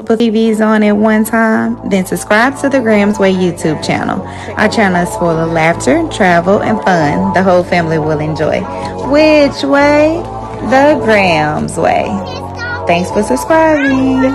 multiple TVs on at one time? Then subscribe to the Grams Way YouTube channel. Our channel is full of laughter, travel, and fun the whole family will enjoy. Which way? The Grams Way. Thanks for subscribing.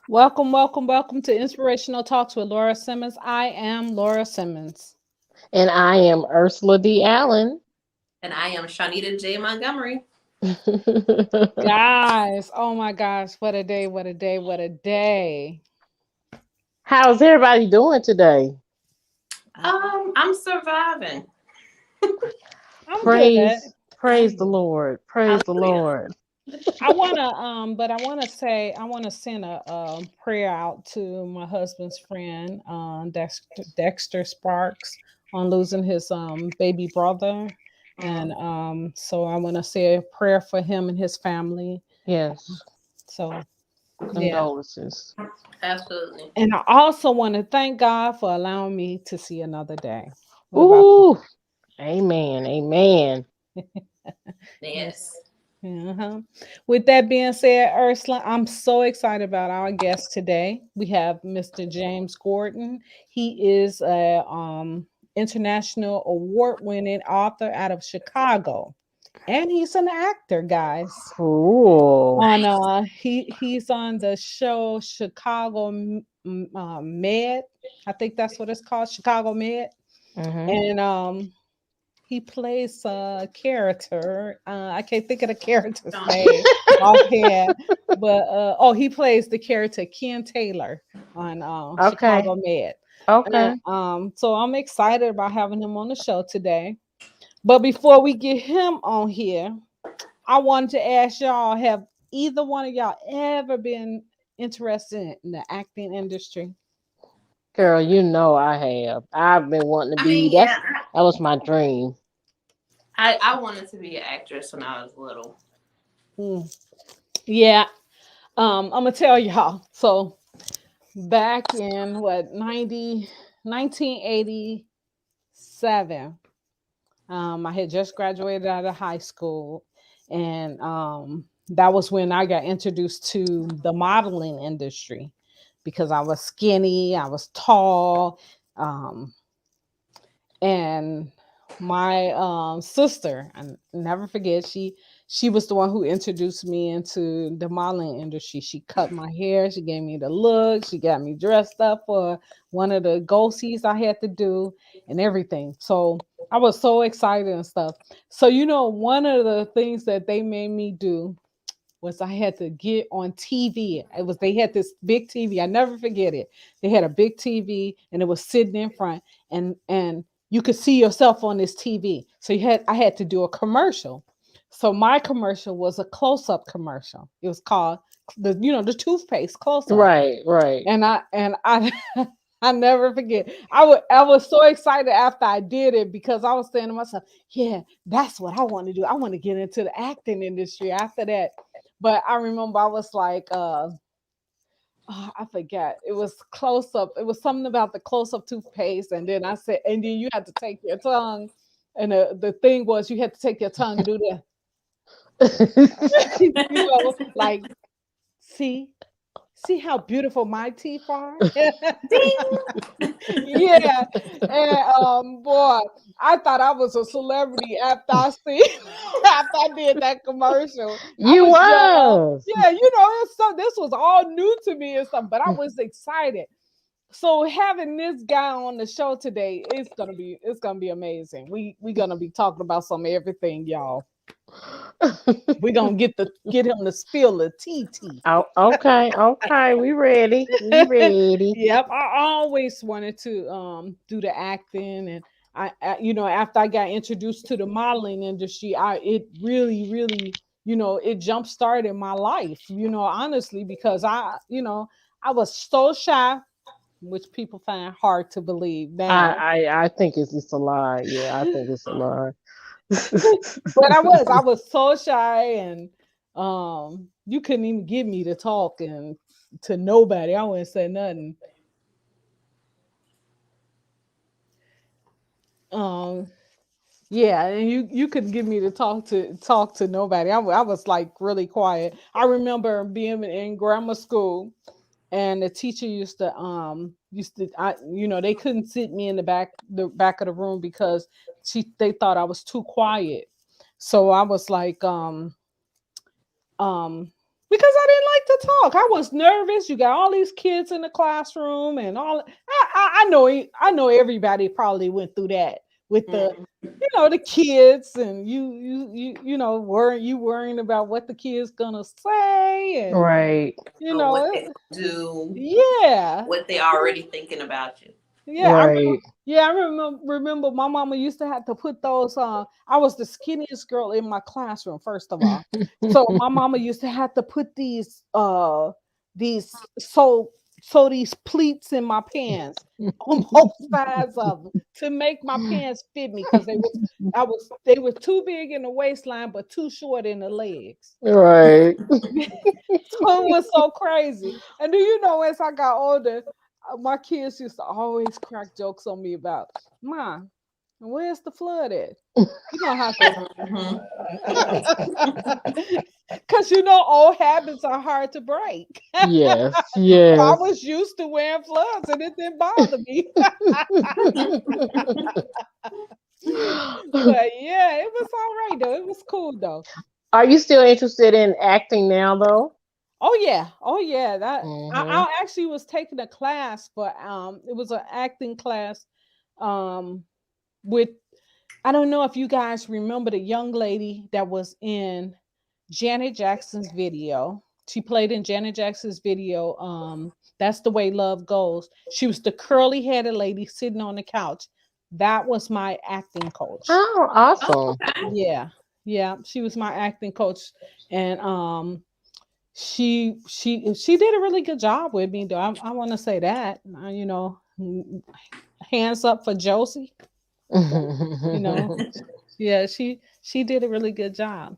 Welcome to Inspirational Talks with Laura Simmons. I am Laura Simmons. And I am Ursula D. Allen. And I am Shawnita J. Montgomery. Guys, oh my gosh, what a day, what a day, what a day. How's everybody doing today? I'm surviving. Praise the Lord. Praise the Lord. I wanna send a prayer out to my husband's friend, Dexter Sparks, on losing his baby brother. And so I want to say a prayer for him and his family. Yes. So condolences. Yeah. Absolutely. And I also want to thank God for allowing me to see another day. Ooh. Amen. Amen. Yes. Uh-huh. With that being said, Ursula, I'm so excited about our guest today. We have Mr. James Gordon. He is a international award-winning author out of Chicago, and he's an actor, guys. Cool. On he's on the show Chicago Med. I think that's what it's called, Chicago Med. Mm-hmm. And he plays a character. I can't think of the character's name offhand, but he plays the character Ken Taylor on Chicago Med. Okay. And, so I'm excited about having him on the show today. But before we get him on here, I wanted to ask y'all: have either one of y'all ever been interested in the acting industry? Girl, you know I have. I've been wanting to be. That was my dream. I wanted to be an actress when I was little. Yeah. I'm gonna tell y'all. So back in 1987, I had just graduated out of high school, and that was when I got introduced to the modeling industry because I was skinny, I was tall, and my sister, I never forget, she was the one who introduced me into the modeling industry. She cut my hair, she gave me the look, she got me dressed up for one of the go-sees I had to do and everything. So I was so excited and stuff. So one of the things that they made me do was I had to get on TV. They had this big TV. I never forget it. They had a big TV and it was sitting in front, and you could see yourself on this TV. So I had to do a commercial. So my commercial was a close-up commercial. It was called the toothpaste close-up. Right. And I I never forget. I was so excited after I did it because I was saying to myself, yeah, that's what I want to do. I want to get into the acting industry after that. But I remember I was like, I forgot. It was close up. It was something about the close up toothpaste. And then I said, and then you had to take your tongue. And the thing was, you had to take your tongue and do that. Like, see how beautiful my teeth are. Yeah. And boy, I thought I was a celebrity after I did that commercial. You was. Yeah, this was all new to me and stuff, but I was excited. So having this guy on the show today, it's gonna be amazing. We gonna be talking about some everything, y'all. We're gonna get him to spill the tea. Oh, okay. We ready. Yep. I always wanted to do the acting, and I after I got introduced to the modeling industry, it really it jump started my life, honestly, because I was so shy, which people find hard to believe now. I think it's just a lie. Yeah, I think it's a lie. But I was so shy, and You couldn't even get me to talk and to nobody. I wouldn't say nothing. Um, yeah, and you could get me to talk to nobody. I was like really quiet. I remember being in grammar school, and the teacher they couldn't sit me in the back of the room because they thought I was too quiet. So I was like, um because I didn't like to talk. I was nervous. You got all these kids in the classroom and all. I know everybody probably went through that with the kids, and worrying about what the kids gonna say, and Right. you Or what know they do, yeah. what they already thinking about you. Yeah, I remember. Right. Yeah, I remember my mama used to have to put those on. I was the skinniest girl in my classroom, first of all. So my mama used to have to put these these pleats in my pants on both sides of them to make my pants fit me, because they were too big in the waistline but too short in the legs. Right. So it was so crazy. And do you know, as I got older, my kids used to always crack jokes on me about, Ma, where's the flood at? You don't have to, Mhm. because old habits are hard to break. Yes. So I Yes. was used to wearing floods and it didn't bother me. But yeah, it was all right though. It was cool though. Are you still interested in acting now, though? Oh yeah, oh yeah. That Hmm. I actually was taking a class, but it was an acting class, um, with, I don't know if you guys remember the young lady that was in Janet Jackson's video. She played in Janet Jackson's video. That's the way love goes. She was the curly headed lady sitting on the couch. That was my acting coach. Oh, Oh, awesome. okay. Yeah, yeah, she was my acting coach, and she did a really good job with me though. I want to say that. Hands up for Josie. You know, yeah, she did a really good job.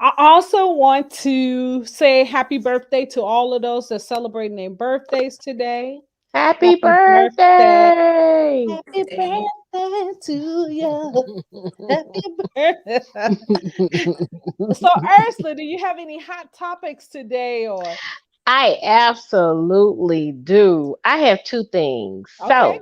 I also want to say happy birthday to all of those that celebrating their birthdays today. Happy Happy birthday. birthday! Happy Hey, birthday to you. Happy birthday. So Ursula, do you have any hot topics today, or I absolutely do. I have two things. okay? So,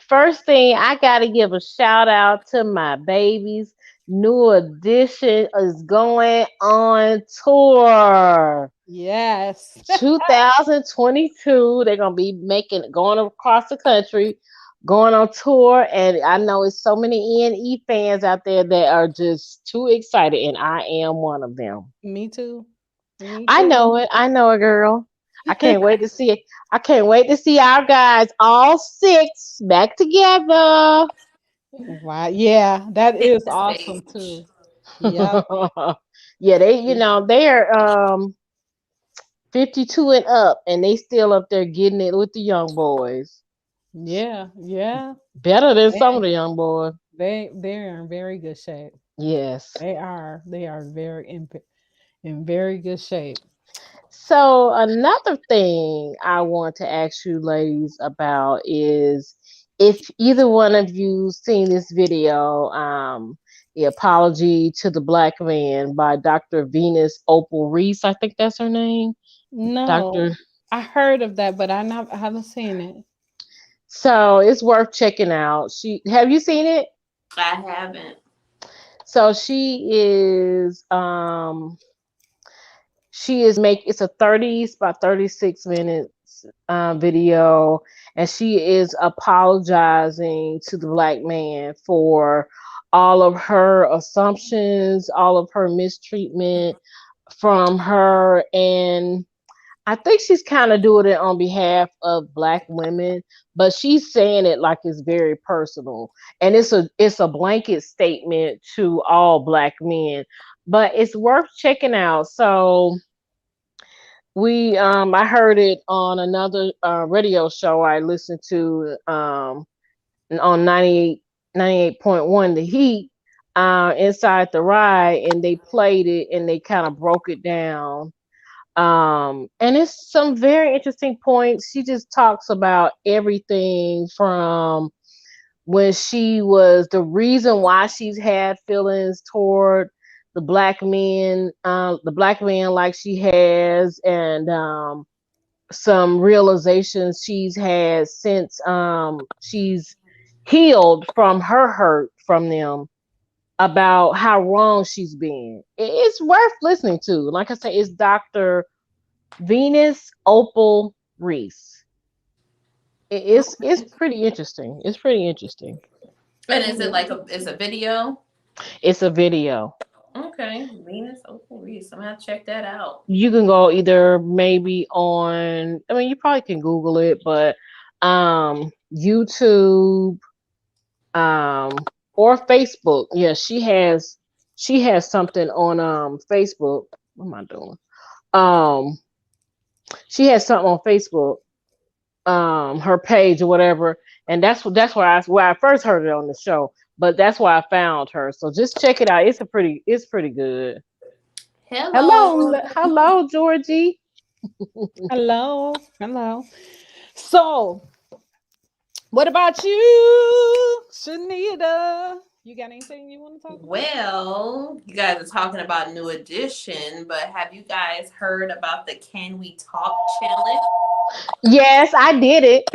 first thing, I got to give a shout out to my babies. New Edition is going on tour. Yes. 2022. They're gonna be going across the country, going on tour, and I know it's so many E&E fans out there that are just too excited, and I am one of them. Me too. Me I too. know it. I know it, girl. I can't wait to see it. I can't wait to see our guys, all six, back together. Wow. Yeah, that take is the awesome stage. too. Yep. Yeah, they're 52 and up, and they still up there getting it with the young boys. Yeah. Yeah. Better than They some of the young boys. they're in very good shape. Yes. They are very in very good shape. So another thing I want to ask you ladies about is if either one of you seen this video, the apology to the black man by Dr. Venus Opal Reese, I think that's her name. No, Dr. I heard of that, but I haven't seen it. So it's worth checking out. Have you seen it? I haven't. So it's a 30, it's about 36 minutes video, and she is apologizing to the black man for all of her assumptions, all of her mistreatment from her, and I think she's kind of doing it on behalf of black women, but she's saying it like it's very personal, and it's a blanket statement to all black men, but it's worth checking out. So I heard it on another radio show I listened to on 98.1 The Heat. inside the ride, and they played it and they kind of broke it down. And it's some very interesting points. She just talks about everything from when she was the reason why she's had feelings toward the black man like she has, and some realizations she's had since she's healed from her hurt from them, about how wrong she's been. It's worth listening to. Like I said, it's Dr. Venus Opal Reese. It's pretty interesting. It's pretty interesting. And is it like it's a video? It's a video. Okay, Venus Opal Reese. I'm gonna have to check that out. You can go either maybe on, I mean, you probably can Google it, but YouTube, or Facebook. Yeah, she has something on Facebook. What am I doing? Um she has something on Facebook, her page or whatever, and that's where I first heard it on the show, but that's why I found her. So just check it out. It's pretty good. Hello, Georgie. Hello. So, what about you, Shanita? You got anything you want to talk about? Well, you guys are talking about New Edition, but have you guys heard about the Can We Talk challenge? Yes, I did it.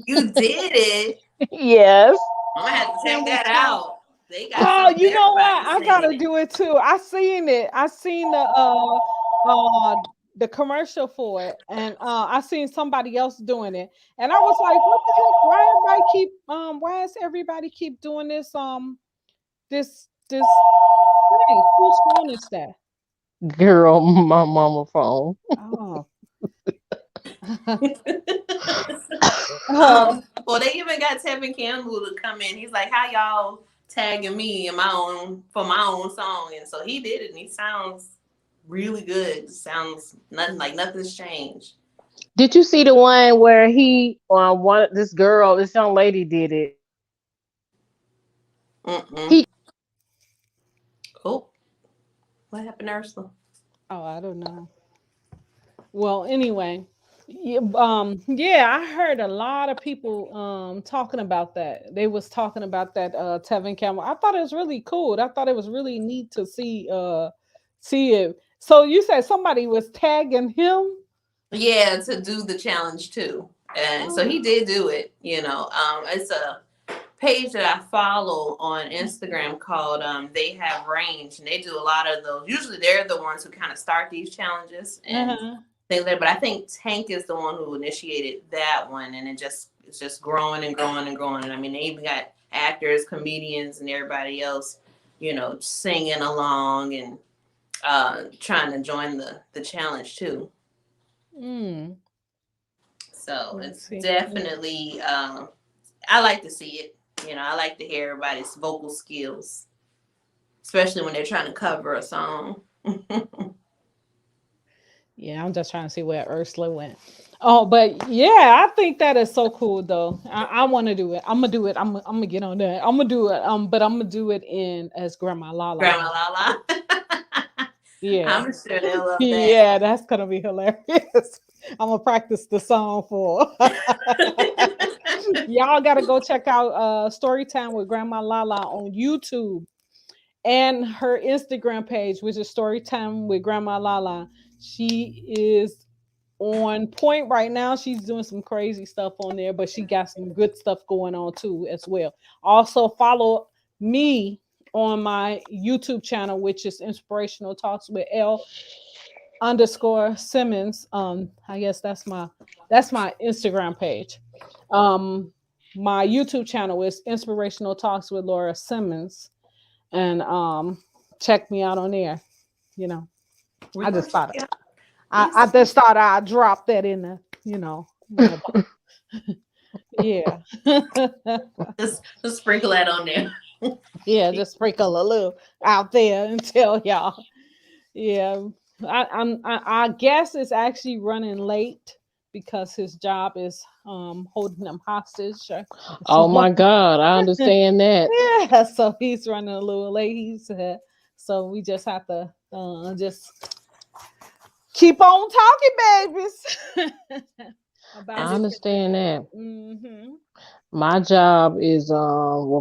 You did it? Yes. I'm gonna have to check that out. They got you know what? I gotta do it too. I seen it. I seen the commercial for it, and I seen somebody else doing it, and I was like, what the heck? Why is everybody keep doing this this thing? Whose phone is that? Girl, my mama phone. Oh. Well, they even got Tevin Campbell to come in. He's like, how y'all tagging me in my own song? And so he did it, and he sounds really good. Sounds nothing's changed. Did you see the one where this young lady did it? Oh, what happened to Ursula? Oh, I don't know. Well, anyway, I heard a lot of people talking about that. They was talking about that Tevin Campbell. I thought it was really cool. I thought it was really neat to see it. So you said somebody was tagging him? Yeah, to do the challenge too. And so he did do it, it's a page that I follow on Instagram called They Have Range, and they do a lot of those. Usually they're the ones who kind of start these challenges and things like that. But I think Tank is the one who initiated that one, and it's just growing and growing and growing. And I mean, they even got actors, comedians, and everybody else, singing along and trying to join the challenge too. So it's definitely I like to see it. I like to hear everybody's vocal skills, especially when they're trying to cover a song. Yeah, I'm just trying to see where Ursula went. Oh, but yeah, I think that is so cool though. I want to do it. I'm gonna do it. I'm gonna get on that. I'm gonna do it. But I'm gonna do it as Grandma Lala. Grandma Lala. Yeah, I'm sure they'll love that. Yeah, that's gonna be hilarious. I'm gonna practice the song for. Y'all gotta go check out Storytime with Grandma Lala on YouTube and her Instagram page, which is Storytime with Grandma Lala. She is on point right now. She's doing some crazy stuff on there, but she got some good stuff going on too as well. Also follow me on my YouTube channel, which is Inspirational Talks with L_Simmons. I guess that's my Instagram page. My YouTube channel is Inspirational Talks with Simmons, and check me out on there. I just thought I'd drop that in there. Yeah. just sprinkle that on there. Yeah, just sprinkle a little out there and tell y'all. Yeah, I guess it's actually running late because his job is holding them hostage. Oh So my God, I understand that. yeah, so he's running a little late. He said, so we just have to just keep on talking, babies. About I different understand things. that. Mm-hmm. My job is well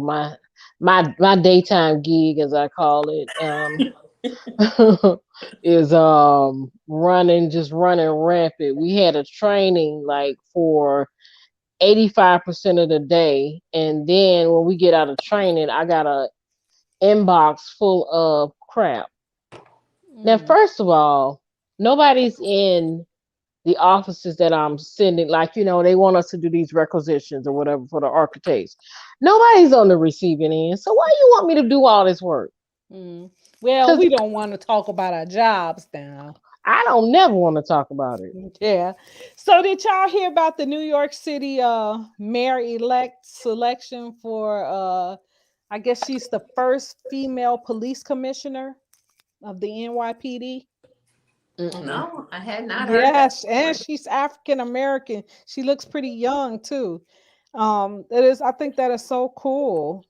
my daytime gig, as I call it, is running rampant. We had a training like for 85% of the day, and then when we get out of training, I got a inbox full of crap. Now, Mm. first of all, nobody's in the offices that I'm sending, like, they want us to do these requisitions or whatever for the architects. Nobody's on the receiving end. So why you want me to do all this work? Mm. Well, Because we don't want to talk about our jobs now. I don't never want to talk about it. Yeah. So did y'all hear about the New York City mayor elect selection for I guess she's the first female police commissioner of the NYPD? Mm-mm. No, I had not heard that Yes, and before. she's African American. She looks pretty young too. It is I think that is so cool.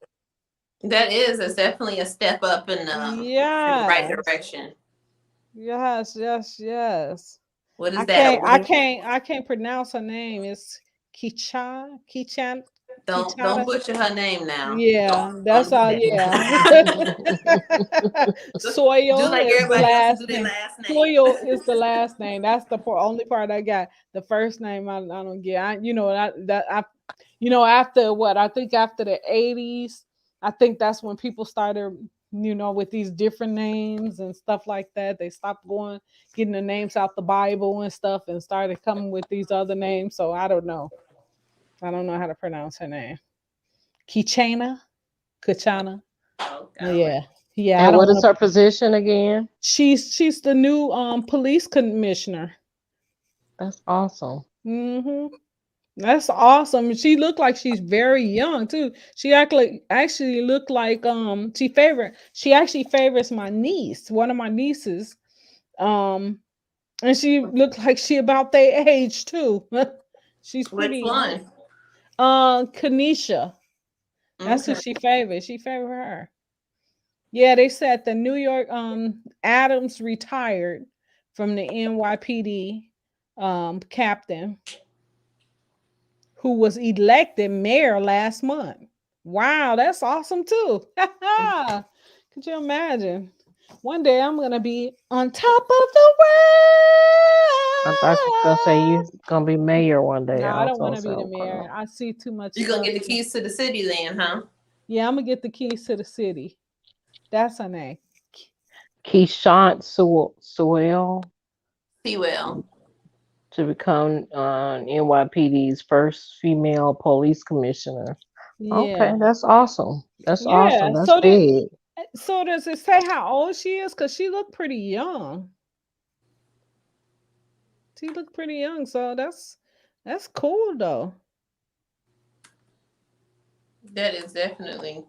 It's definitely a step up in the right Yes. direction. Yes, yes, yes. What I is that? A can't I woman? can't I can't pronounce her name. It's Kichan Don't Kichada. butcher her name now. Yeah, Don't that's do all. that. Yeah. Do Soil like is the everybody else and last do their name. last name. Soil is the last name. That's the only part I got. The first name I don't get. After what I think after the 80s, I think that's when people started, with these different names and stuff like that. They stopped getting the names out the Bible and stuff and started coming with these other names. So I don't know. I don't know how to pronounce her name. Kichana? Kachana. Oh, all right. Yeah. Yeah, I And don't what is want her position again? she's the new police commissioner. That's awesome. Hmm. That's awesome. She looked like she's very young too. She actually looked like she actually favors my niece, one of my nieces. Um and she looked like she about their age too. She's Which pretty young. one? Kanisha. That's who Okay. she favors. She favored her. Yeah, they said the New York Adams retired from the NYPD captain who was elected mayor last month. Wow, that's awesome too. Could you imagine? One day I'm gonna be on top of the I thought you were gonna say world. you gonna be mayor one day. No, I I was don't want gonna to say, be the okay. mayor. I see too much You're gonna stuff. get the keys to the city then, huh? Yeah, I'm gonna get the keys to the city. That's her name. Keishant Sewell See well. to become NYPD's first female police commissioner. Okay, Yeah. that's awesome. That's awesome. Yeah. That's big. So does it say how old she is? Because she looked pretty young. She looked pretty young. So that's cool though. That is definitely.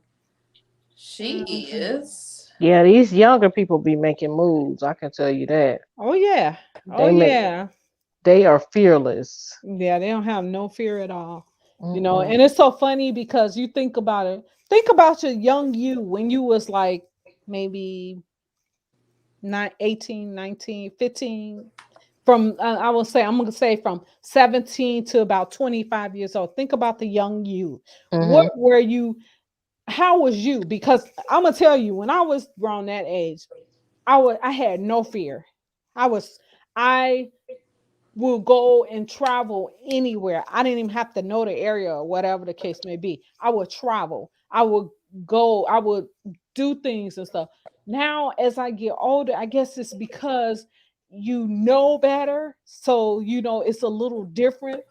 She Mhm. is. Yeah, these younger people be making moves. I can tell you that. Oh yeah. Oh They make yeah. they are fearless. Yeah, they don't have no fear at all. Mm-mm. And it's so funny because you think about it. Think about your young you when you was like maybe 18, 19, 15. From I'm gonna say from 17 to about 25 years old. Think about the young you. What Hmm. were you? How was you? Because I'm gonna tell you, when I was around that age, I had no fear. I was I will go and travel anywhere. I didn't even have to know the area or whatever the case may be. I would travel. I would go. I would do things and stuff. Now, as I get older, I guess it's because you know better. So, it's a little different.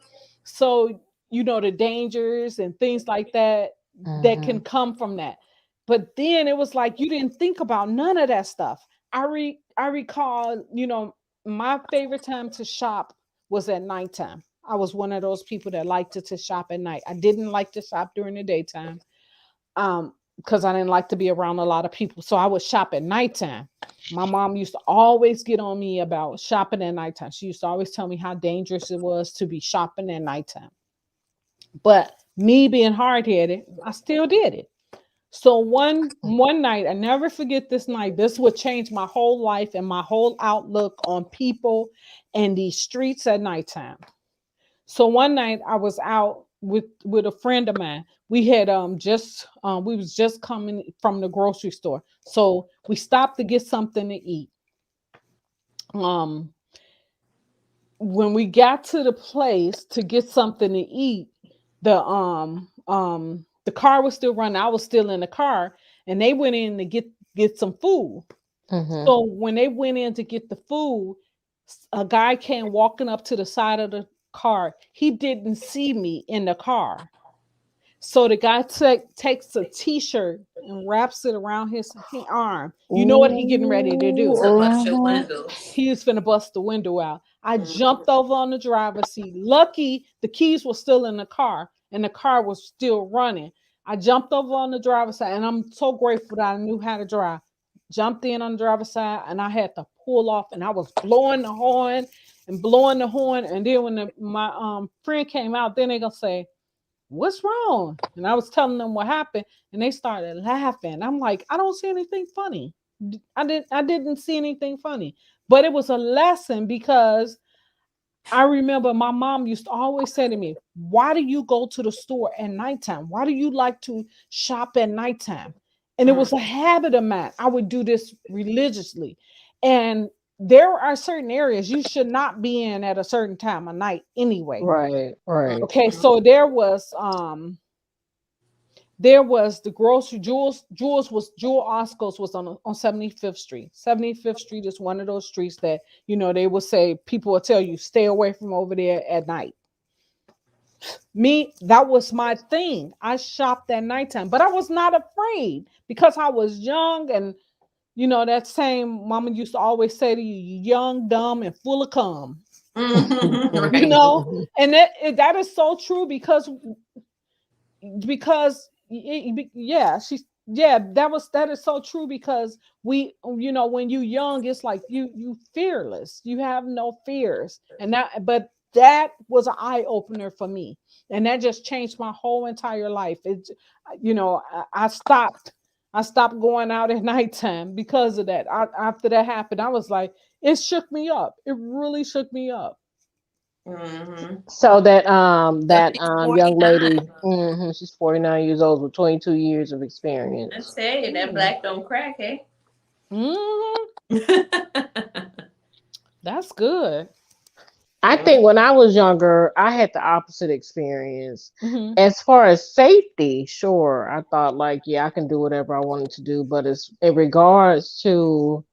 So, the dangers and things like that can Hmm. come from that. But then it was like you didn't think about none of that stuff. I recall, my favorite time to shop was at nighttime. I was one of those people that liked to shop at night. I didn't like to shop during the daytime because I didn't like to be around a lot of people. So I would shop at nighttime. My mom used to always get on me about shopping at nighttime. She used to always tell me how dangerous it was to be shopping at nighttime. But me being hard headed, I still did it. So one night, I never forget this night. This would change my whole life and my whole outlook on people and these streets at nighttime. So one night I was out with a friend of mine. We had just we was just coming from the grocery store. So we stopped to get something to eat. Um when we got to the place to get something to eat, the car was still running. I was still in the car, and they went in to get some food. Mm-hmm. So when they went in to get the food, a guy came walking up to the side of the car. He didn't see me in the car. So the guy takes a t-shirt and wraps it around his arm. You know what he getting ready to do? To bust your Ooh, windows. He was finna bust the window out. I Mhm. jumped over on the driver's seat. Lucky the keys were still in the car and the car was still running. I jumped over on the driver's side and I'm so grateful that I knew how to drive. Jumped in on the driver's side and I had to pull off and I was blowing the horn and blowing the horn. And then when my friend came out, then they gonna say, "What's wrong?" And I was telling them what happened, and they started laughing. I'm like, I don't see anything funny. I didn't see anything funny. But it was a lesson because I remember my mom used to always say to me, "Why do you go to the store at nighttime? Why do you like to shop at nighttime?" And it was a habit of mine. I would do this religiously. And there are certain areas you should not be in at a certain time of night anyway. right, right. Okay, so there was the grocery. Jewel Oscars was on 75th Street. 75th Street is one of those streets that they will say, people will tell you stay away from over there at night. Me, that was my thing. I shopped at nighttime, but I was not afraid because I was young. And that same mama used to always say to you, "You young, dumb, and full of cum." Mhm. You Right. know, and that is so true because yeah, that is so true because when you young, it's like you fearless, you have no fears. But that was an eye opener for me, and that just changed my whole entire life. I stopped going out at nighttime because of that. After that happened, I was like, it shook me up. It really shook me up. Mhm. So that So she's young 49. lady, she's 49 years old with 22 years of I experience. tell you, that Mm. black don't crack, hey? Mhm. That's good. I think when I was younger, I had the opposite experience. Mhm. As far as safety, sure, I thought like, yeah, I can do whatever I wanted to do. But as in regards to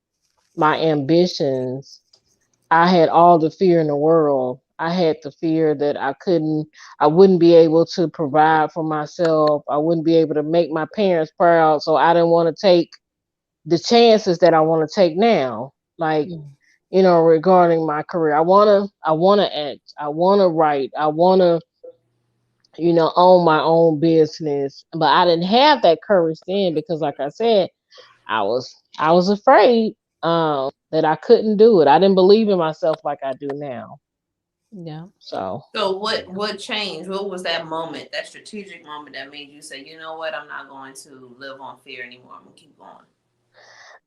my ambitions, I had all the fear in the world. I had the fear that I wouldn't be able to provide for myself. I wouldn't be able to make my parents proud. So I didn't want to take the chances that I want to take now. Like, Mm. regarding my career, I wanna act, I wanna write, I wanna, own my own business. But I didn't have that courage then because, like I said, I was afraid that I couldn't do it. I didn't believe in myself like I do now. Yeah. So, So what changed? What was that moment, that strategic moment that made you say, you know what, I'm not going to live on fear anymore. I'm gonna keep going.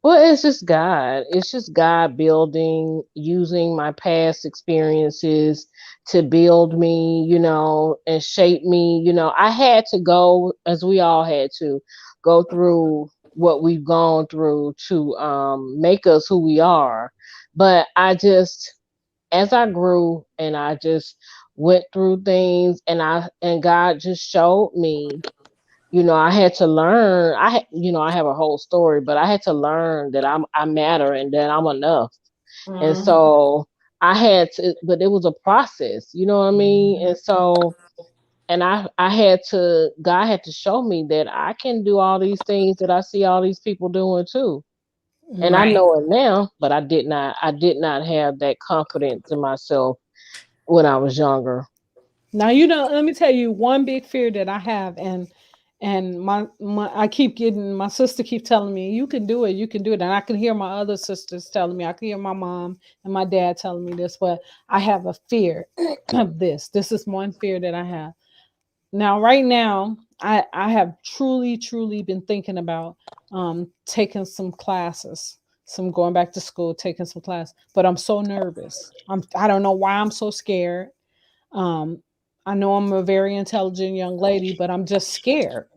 well, it's just God. It's just God building, using my past experiences to build me, and shape me. I had to go, as we all had to, go through what we've gone through to make us who we are. But as I grew and I just went through things, and God just showed me, I had to learn. I have a whole story, but I had to learn that I matter and that I'm enough. And Mm-hmm. so I had to, but it was a process, you know what I mean? And so, and I had to, God had to show me that I can do all these things that I see all these people doing too. And I Mhm. Right. know it now, but I did not have that confidence in myself when I was younger. Now let me tell you one big fear that I have, and my I keep getting my sister keep telling me, "You can do it, you can do it," and I can hear my other sisters telling me, I can hear my mom and my dad telling me this, but I have a fear of this. This is one fear that I have. now right now I have truly been thinking about taking some classes, some going back to school, taking some class, but I'm so nervous. I don't know why I'm so scared. um I know I'm a very intelligent young lady, but I'm just scared.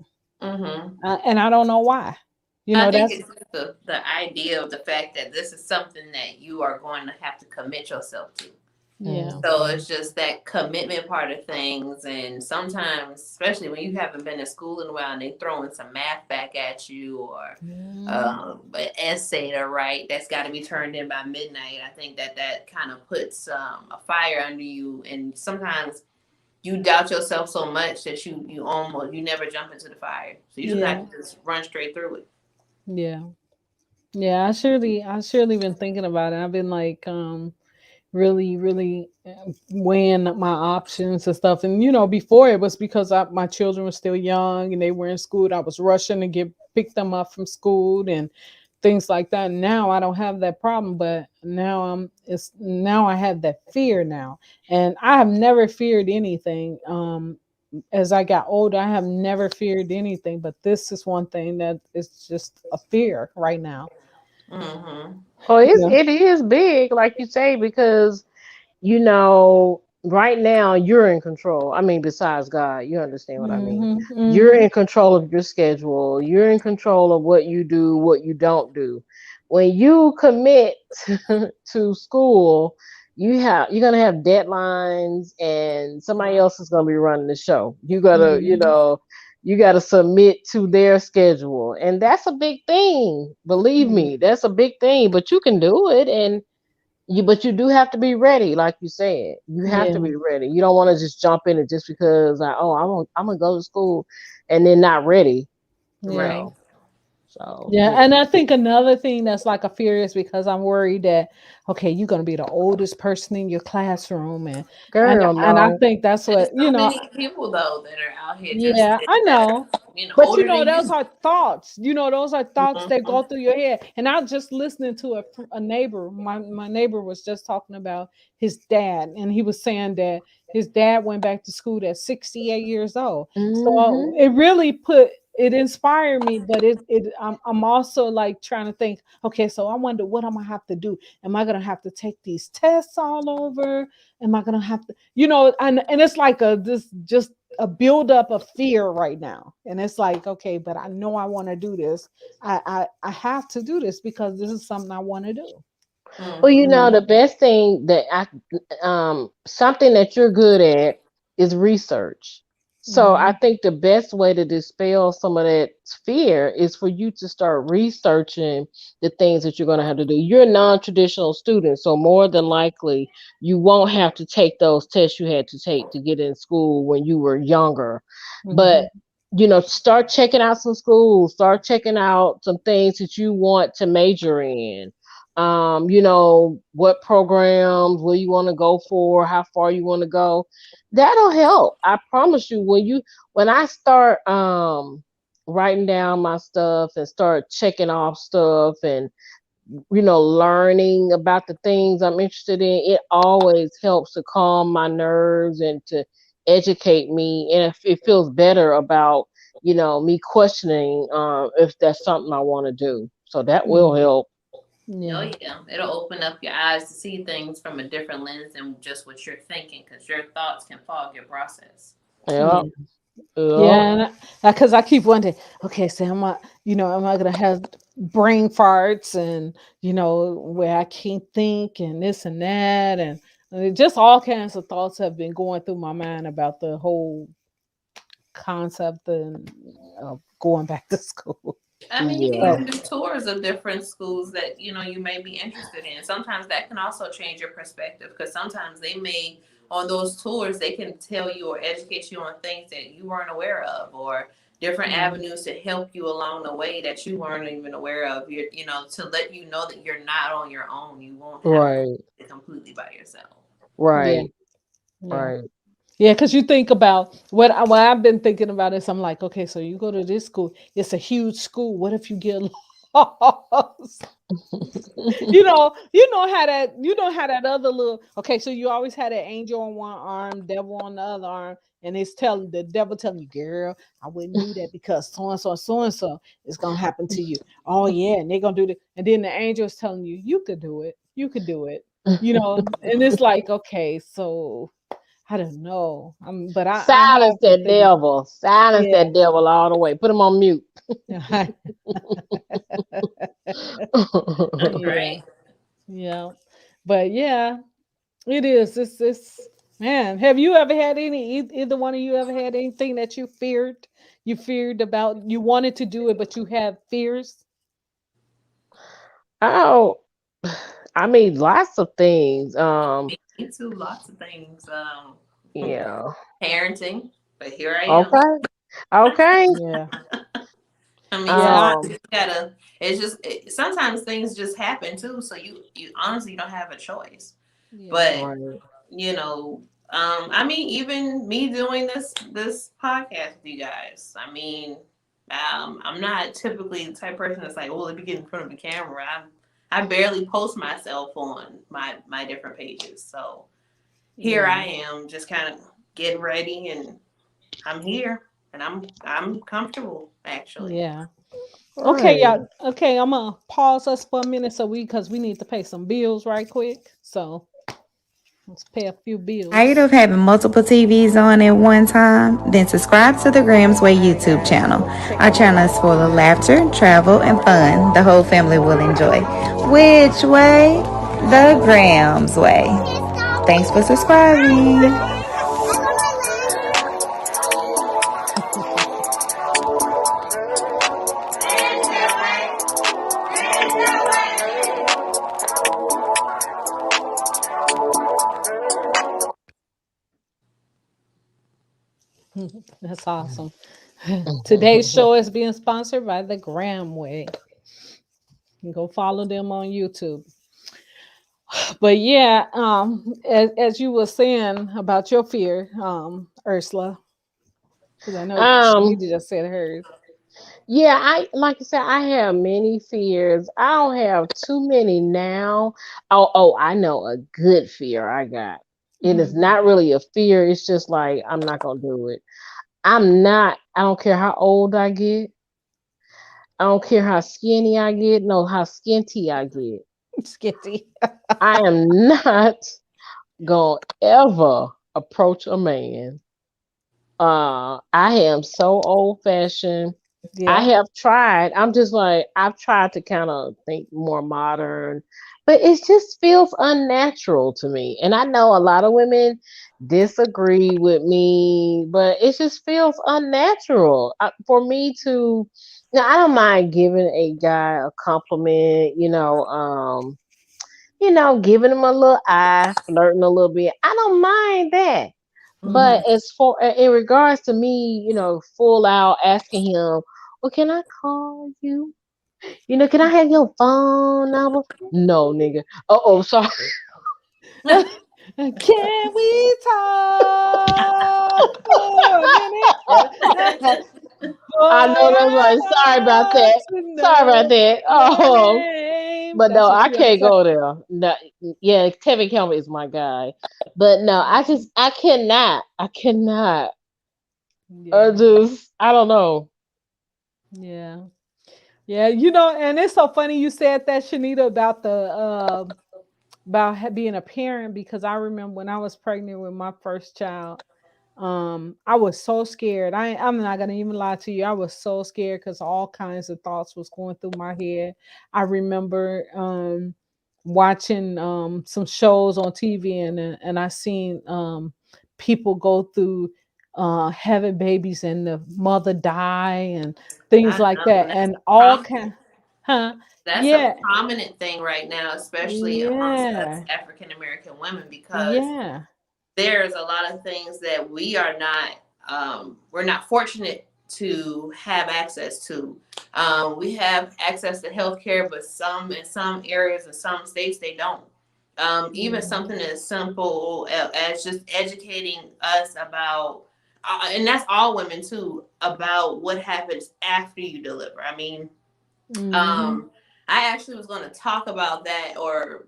Mm-hmm. And I don't know why. You I know, think that's it's just the idea of the fact that this is something that you are going to have to commit yourself to. yeah. So it's just that commitment part of things. And sometimes, especially when you haven't been in school in a while and they throwing some math back at you or Yeah. an essay to write that's got to be turned in by midnight, I think that kind of puts a fire under you. And sometimes you doubt yourself so much that you never jump into the fire. So you just Yeah. have to just run straight through it. Yeah. Yeah. I surely been thinking about it. I've been like, really weighing up my options and stuff. And before it was because my children were still young and they were in school. I was rushing to get pick them up from school and things like that. Now I don't have that problem, but now I have that fear now. And I have never feared anything. As I got older, I have never feared anything, but this is one thing that is just a fear right now. Mm-hmm. Well, Yeah. it is big, like you say, because right now you're in control. I mean, besides God, you understand what I mean. Hmm. You're Hmm. in control of your schedule. You're in control of what you do, what you don't do. When you commit to school, you're gonna have deadlines, and somebody else is gonna be running the show. You gotta submit to their schedule, and that's a big thing. Believe me, that's a big thing. But you can do it, and but you do have to be ready, like you said. You have to Yeah. be ready. You don't want to just jump in it just because I'm gonna go to school and then not ready, you Yeah. Right. know. So Yeah, yeah, and I think another thing that's like a fear is because I'm worried that okay, you're gonna be the oldest person in your classroom, and girl, and I no. think that's There's what so many people though that are out here just yeah, I know. But older than those you. are thoughts. Those are thoughts that Mm-hmm. go through your head. And I was just listening to a neighbor. My neighbor was just talking about his dad, and he was saying that his dad went back to school at 68 years old. So Mhm. it really it inspired me, but I'm also like trying to think, okay, so I wonder what I'm gonna have to do. Am I gonna have to take these tests all over? Am I gonna have to, and it's like this just a buildup of fear right now. And it's like, okay, but I know I want to do this. I have to do this because this is something I want to do. Well, Yeah. the best thing something that you're good at is research. So I Mhm. think the best way to dispel some of that fear is for you to start researching the things that you're going to have to do. You're a non-traditional student, so more than likely you won't have to take those tests you had to take to get in school when you were younger. But Mhm. start checking out some schools, start checking out some things that you want to major in, what programs, where you want to go for, how far you want to go. That'll help. I promise you, when I start writing down my stuff and start checking off stuff and learning about the things I'm interested in, it always helps to calm my nerves and to educate me, and it feels better about me questioning if that's something I want to do. So that will Yeah. help. Oh Yeah. yeah, it'll open up your eyes to see things from a different lens than just what you're thinking, because your thoughts can fog your process. Yep. Yeah. Yep. Yeah, and because I keep wondering, okay, so am I gonna have brain farts and where I can't think and this and that and just all kinds of thoughts have been going through my mind about the whole concept and of going back to school. I mean, you can Yeah. But even do tours of different schools that you may be interested in. Sometimes that can also change your perspective, because sometimes they may, on those tours, they can tell you or educate you on things that you weren't aware of, or different yeah, avenues to help you along the way that you weren't even aware of. To let you know that you're not on your own. You won't have to Right. do it completely by yourself. yeah, Right. yeah. Right. Yeah, because you think about what I've been thinking about is I'm like, okay, so you go to this school, it's a huge school. What if you get lost? You know how that other little okay, so you always had an angel on one arm, devil on the other arm, and it's telling the devil telling you, girl, I wouldn't do that because so and so is gonna happen to you. Oh yeah, and they're gonna do that. And then the angel is telling you, you could do it, you could do it, and it's like, okay, so I don't know. But I Silence have to that figure, devil. Silence yeah. that devil all the way. Put him on mute. Yeah, Right. yeah. But yeah, it is. It's man. Have you ever had either one of you ever had anything that you feared? You feared about you wanted to do it, but you had fears. Oh, I mean, lots of things. Me too. Lots of things. Yeah. Parenting, but here I am. Okay. Okay. Yeah, I mean, yeah, sometimes Um, you gotta. It's just sometimes things just happen too. So you honestly don't have a choice. yeah, But right. you know, I mean, even me doing this podcast with you guys. I mean, I'm not typically the type of person that's like, oh, let me get in front of the camera. I barely post myself on my different pages. So here yeah, I am, just kind of getting ready, and I'm here, and I'm comfortable actually. yeah. Okay, Right. y'all. Okay, I'm gonna pause us for a minute because we need to pay some bills right quick. So let's pay a few Tired bills. of having multiple TVs on at one time? Then subscribe to the Grams Way YouTube channel. Our channel is full of laughter, travel, and fun the whole family will enjoy. Which way? The Grams Way. Thanks for subscribing. That's awesome. Today's show is being sponsored by the Graham Way. You can go follow them on YouTube. But yeah, as you were saying about your fear, Ursula, because I know Um, Shanita just said hers. yeah, I like I said, I have many fears. I don't have too many now. Oh, I know a good fear I got. It is Mhm. not really a fear, it's just like I'm not gonna do it. I don't care how old I get. I don't care how skinny I get, no, how skinty I get. Skitty. I am not gonna ever approach a man. I am so old fashioned. I Yeah. have tried. I'm just like I've tried to kind of think more modern, but it just feels unnatural to me. And I know a lot of women disagree with me, but it just feels unnatural for me to. Now I don't mind giving a guy a compliment, giving him a little eye, flirting a little bit. I don't mind that. Hmm. But as for in regards to me, full out asking him, well, can I call you? Can I have your phone number? No, nigga. Oh, sorry. Can we talk for a minute? I Boy, know that's I right. Sorry about want that. to Sorry about know that. your Oh, name. but no, That's what I you gotta can't say. go there. No, yeah, Kevin Campbell is my guy. But no, I cannot. I cannot. Yeah, I don't know. yeah, yeah. And it's so funny you said that, Shanita, about being a parent because I remember when I was pregnant with my first child. I was so scared. I'm not gonna even lie to you. I was so scared because all kinds of thoughts was going through my head. I remember watching some shows on TV and I seen people go through having babies and the mother die and things I like know that that's and all prom- kind. Huh? that's a Yeah, prominent thing right now, especially amongst us yeah, African American women, because yeah. there's a lot of things that we're not fortunate to have access to. We have access to healthcare, but in some areas in some states they don't. Even Yeah. something as simple as just educating us about, and that's all women too, about what happens after you deliver. I mean, Hmm. um, I actually was going to talk about that, or,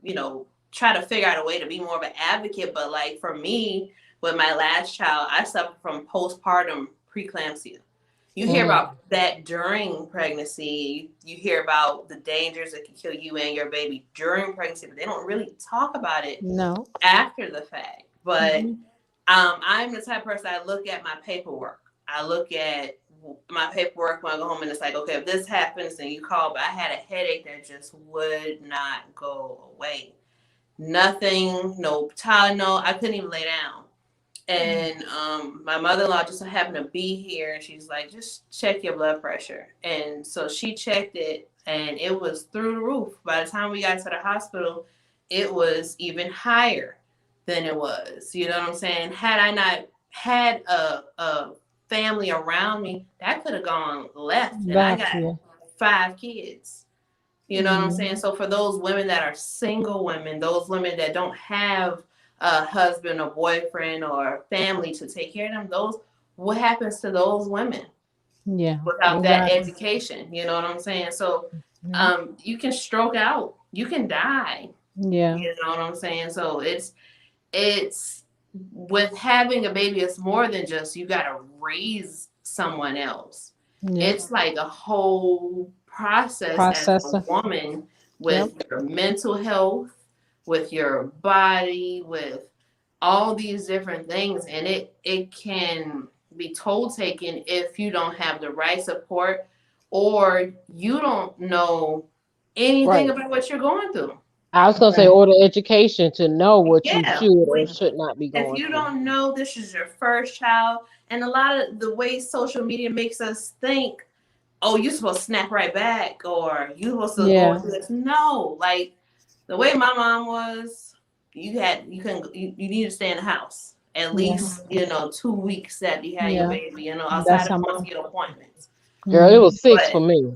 try to figure out a way to be more of an advocate. But like for me, with my last child, I suffered from postpartum preeclampsia. You hear about that during pregnancy. You hear about the dangers that can kill you and your baby during pregnancy, but they don't really talk about it No. after the fact. But Mhm. I'm the type of person, I look at my paperwork. I look at my paperwork when I go home, and it's like, okay, if this happens and you call, but I had a headache that just would not go away. Nothing, no Tylenol. I couldn't even lay down. And my mother-in-law just so happened to be here, and she's like, just check your blood pressure. And so she checked it, and it was through the roof. By the time we got to the hospital, it was even higher than it was. You know what I'm saying? Had I not had a family around me, that could have gone left. And I Left, got yeah. 5 kids. You know what I'm saying? Mhm. So for those women that are single women, those women that don't have a husband or boyfriend or family to take care of them, what happens to those women Yeah, without that exactly. education? You know what I'm saying? So Yeah. you can stroke out, you can die. Yeah. You know what I'm saying? So it's with having a baby, it's more than just you gotta raise someone else. Yeah. It's like a whole process as a Processor. woman, Yep. with your mental health, with your body, with all these different things. And it can be toll taking if you don't have the right support, or you don't know anything Right. about what you're going through. I was gonna say, Right. order education to know what you Yeah, should or should not be if going you through. don't know this is your first child, and a lot of the way social media makes us think, oh, you're supposed to snap right back, or you're supposed to go Yeah. through this. No, like the way my mom was, you need to stay in the house at Yeah. least 2 weeks that you had your Yeah. baby, outside That's of how going mom. to your appointments. Girl, it Mhm. was 6 for But me.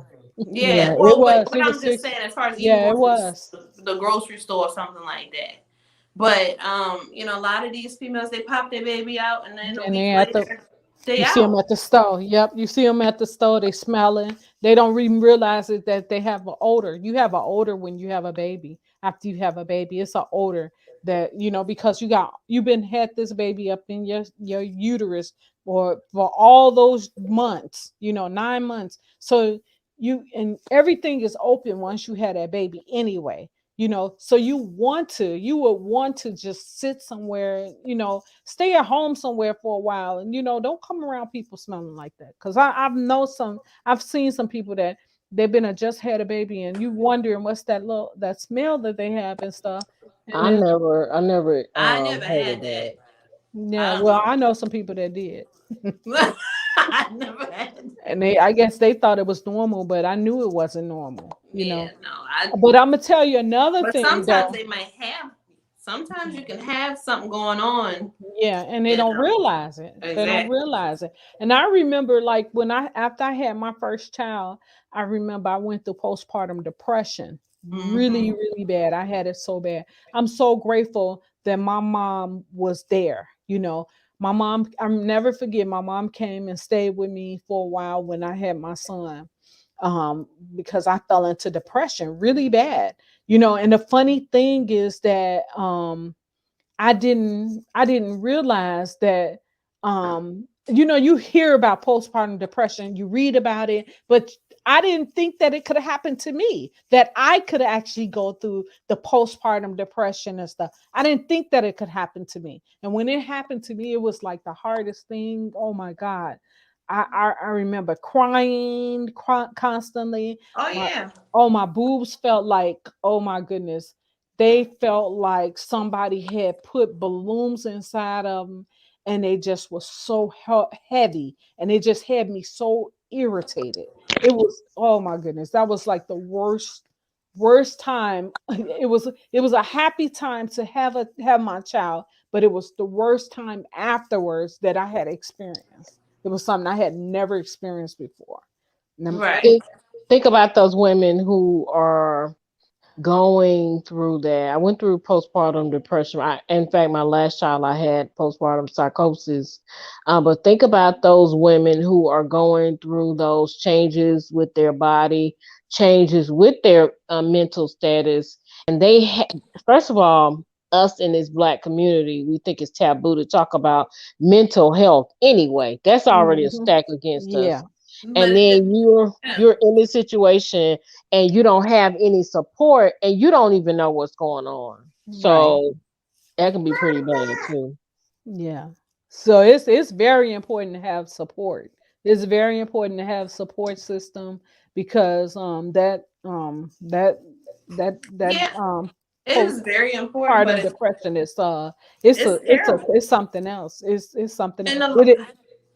Yeah, yeah, it well, was. but It was I'm just 6. saying, as far as even Yeah, it going to was. the grocery store or something like that. But a lot of these females, they pop their baby out, and then a And week they at the later they You see them out. at the store. Yep, you see them at the store. They smelling. They don't even realize it that they have an odor. You have an odor when you have a baby. After you have a baby, it's an odor that because you've been had this baby up in your uterus for all those months. 9 months. So and everything is open once you had that baby anyway. So you would want to just sit somewhere, stay at home somewhere for a while, and don't come around people smelling like that, because I've seen some people that they've been just had a baby, and you wondering what's that smell that they have and stuff. And I then never I never heard of had that. that. yeah, I don't well, know. I know some people that did. I never had that. And I guess they thought it was normal, but I knew it wasn't normal. Yeah, no. I But I'm gonna tell you another But thing sometimes though. they might have. Sometimes you can have something going on. Yeah, and they You don't know realize it. They don't exactly. realize it. And I remember, like, after I had my first child, I remember I went through postpartum depression really, Hmm. really bad. I had it so bad. I'm so grateful that my mom was there. My mom, I'll never forget, my mom came and stayed with me for a while when I had my son. Because I fell into depression really bad. And the funny thing is that I didn't realize that you hear about postpartum depression, you read about it, but I didn't think that it could have happened to me, that I could actually go through the postpartum depression and stuff. I didn't think that it could happen to me. And when it happened to me, it was like the hardest thing. Oh my God. I remember crying constantly. Oh My yeah. my boobs felt like, oh my goodness, they felt like somebody had put balloons inside of them, and they just was so heavy, and it just had me so irritated. It was, oh my goodness, that was like the worst time. It was a happy time to have my child, but it was the worst time afterwards that I had experienced. It was something I had never experienced before. Right. Think, think about those women who are going through that. I went through postpartum depression. In fact, my last child, I had postpartum psychosis. But think about those women who are going through those changes with their body, changes with their mental status. And first of all, us in this Black community, we think it's taboo to talk about mental health anyway. That's already a Mhm. stack against Yeah. us. But And it, then you're in this situation and you don't have any support and you don't even know what's going on. Right. So that can be pretty bad too. Yeah. So it's very important to have support. It's very important to have support system because that yeah, it is post very important, but partum depression is it's it's a it's a terrible. it's something else. It's something And a,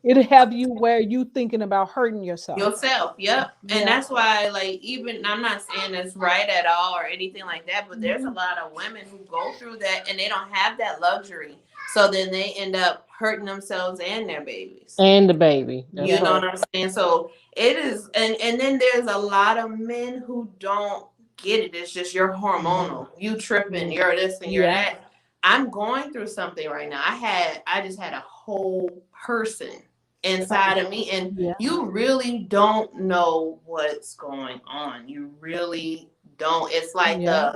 it'll have you where you thinking about hurting yourself. yourself, yep. And Yeah. that's why, like, even I'm not saying it's right at all or anything like that, but there's a Mhm. lot of women who go through that and they don't have that luxury. So then they end up hurting themselves and their babies. And the baby. That's You Yeah. know right. what I'm saying? So it is, and then there's a lot of men who don't get it. It's just you're hormonal. You tripping, Yeah. you're this and you're Yeah. that. I'm going through something right now. I just had a whole person inside of me, and Yeah. you really don't know what's going on. You really don't. It's like Yeah.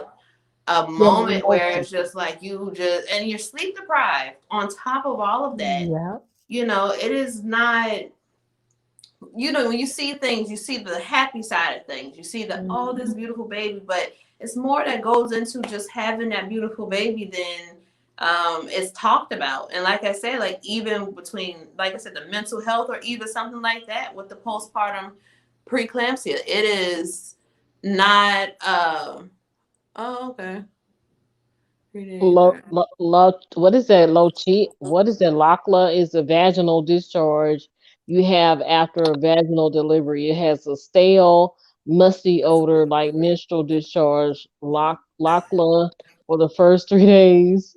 a Your moment where emotions. it's just like you just, and you're sleep deprived on top of all of that. Yeah. It is not, when you see things, you see the happy side of things. You see the, oh, this Mhm. beautiful baby, but it's more that goes into just having that beautiful baby than it's talked about. And like I said, like even between, like I said, the mental health or even something like that with the postpartum preeclampsia, it is not. Oh, okay. 3 days. What is that? What is that? Lachla is a vaginal discharge you have after a vaginal delivery. It has a stale, musty odor like menstrual discharge. Lachla for the first 3 days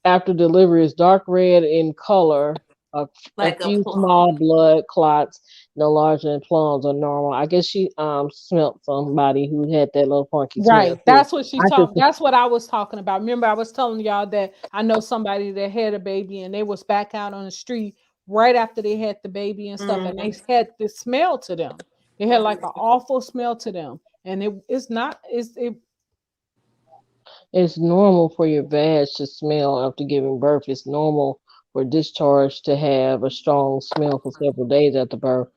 after delivery is dark red in color. A Like a few plum. small blood clots, no larger than plums, are normal. I guess she smelt somebody who had that little funky smell Right. too. That's what she I just talked. That's what I was talking about. Remember, I was telling y'all that I know somebody that had a baby and they was back out on the street right after they had the baby and stuff, and they Mm-hmm. had this smell to them. They had like an awful smell to them. And it's not it's it It's normal for your vag to smell after giving birth. It's normal for discharge to have a strong smell for several days after birth.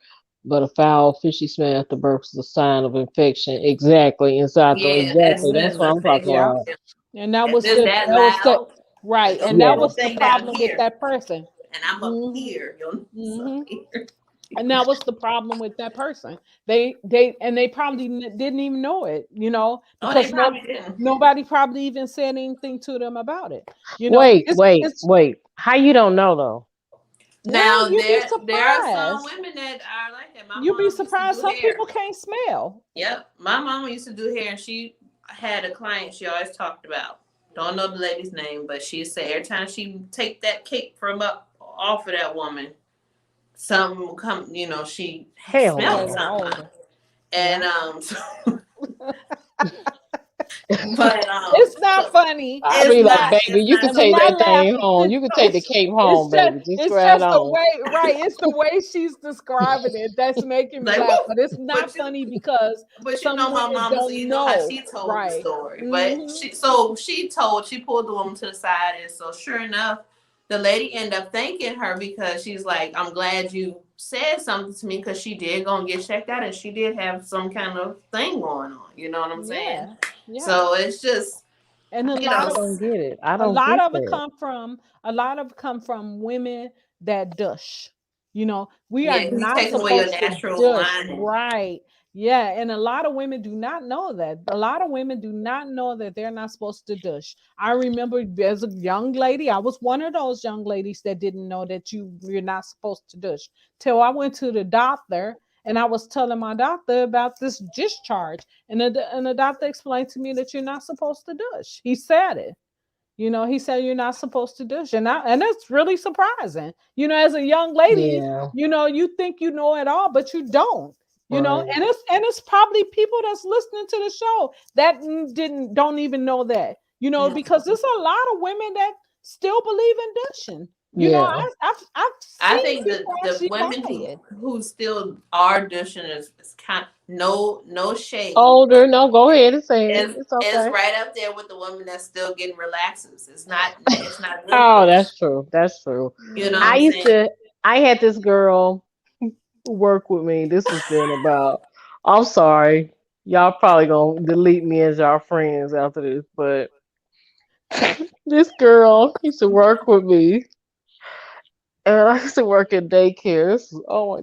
But a foul, fishy smell after birth is a sign of infection. Exactly, Yeah, exactly. That's that's what I'm talking yeah. about. infection. And that If was it's that the loud, right. And okay, that Yeah. you'll was the think down problem with here, that person. and I'm up Hmm. here. You'll so Hmm. here. And that was the problem with that person. They probably didn't even know it, Oh, they because probably didn't. nobody probably even said anything to them about it. Wait, wait, It's wait. How you don't know though? well, Now you'd be there are some surprised. women that are like that. My You'd be mom used to surprised. do Some hair. people can't smell. Yep, my mama used to do hair, and she had a client she always talked about. Don't know the lady's name, but she said every time she take that cake from up off of that woman, something will come. She Hell Yeah, smelled no. the something, older. and Yeah. but It's not so funny. I It's be it's like, not. not baby, it's you can not And I'm take not that funny. thing laughing. home. You can take the cape It's home, just baby. Just it's grab it just the on. way, right? It's the way she's describing it that's making me Like laugh. woo, But it's not but you funny because But some my women mama, so don't you know how know. she told the Right. story. But Hmm. she pulled the woman to the side, and so sure enough, the lady ended up thanking her because she's like, "I'm glad you said something to me because she did go and get checked out, and she did have some kind of thing going on." You know what I'm saying? Yeah. Yeah. So it's just, And you know, I don't get it. I a don't lot get of it that. come from women that dush. We are yeah, he's not taking away your supposed to natural dush, lining. right? Yeah, and a lot of women do not know that. A lot of women do not know that they're not supposed to dush. I remember as a young lady, I was one of those young ladies that didn't know that you're not supposed to dush. Till I went to the doctor and I was telling my doctor about this discharge, and the doctor explained to me that you're not supposed to dush. He said it. He said you're not supposed to dish, and that's really surprising. As a young lady, Yeah. you think you know it all, but you don't. Right. And it's probably people that's listening to the show that don't even know that. Yeah. Because there's a lot of women that still believe in dishing. Yeah. I've I seen think people the actually buy women it. who still are dishing is kind no shade. Older. No, go ahead and say it. Is It's is okay. right up there with the woman that's still getting relaxers. It's not good for Oh, you. that's true. That's true. You know what I I'm used saying? to. I had this girl who worked with me. This has been about. I'm sorry. Y'all probably gonna delete me as y'all friends after this, but this girl used to work with me, and I used to work at daycare.